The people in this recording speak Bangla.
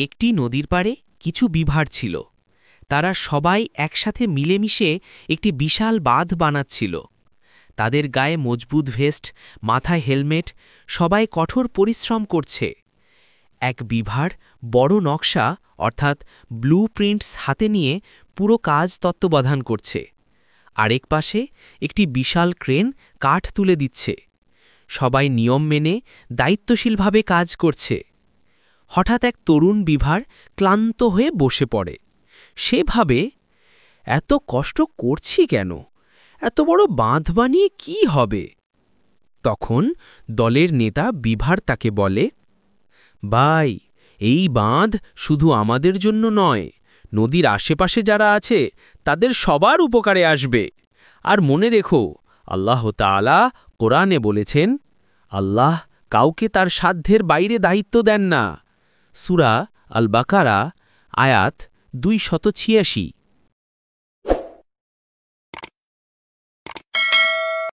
একটি নদীর পাড়ে কিছু বিভার ছিল। তারা সবাই একসাথে মিলেমিশে একটি বিশাল বাঁধ বানাচ্ছিল। তাদের গায়ে মজবুত ভেস্ট, মাথায় হেলমেট, সবাই কঠোর পরিশ্রম করছে। এক বিভার বড় নকশা অর্থাৎ ব্লু প্রিন্টস হাতে নিয়ে পুরো কাজ তত্ত্বাবধান করছে। আরেক পাশে একটি বিশাল ক্রেন কাঠ তুলে দিচ্ছে। সবাই নিয়ম মেনে দায়িত্বশীলভাবে কাজ করছে। হঠাৎ এক তরুণ বিভার ক্লান্ত হয়ে বসে পড়ে। সে ভাবে, এত কষ্ট করছি কেন? এত বড় বাঁধ বানিয়ে কি হবে? তখন দলের নেতা বিভার তাকে বলে, ভাই, এই বাঁধ শুধু আমাদের জন্য নয়, নদীর আশেপাশে যারা আছে তাদের সবার উপকারে আসবে। আর মনে রেখো, আল্লাহ তাআলা কোরআনে বলেছেন, আল্লাহ কাউকে তার সাধ্যের বাইরে দায়িত্ব দেন না। সূরা আল বাকারা, আয়াত 286।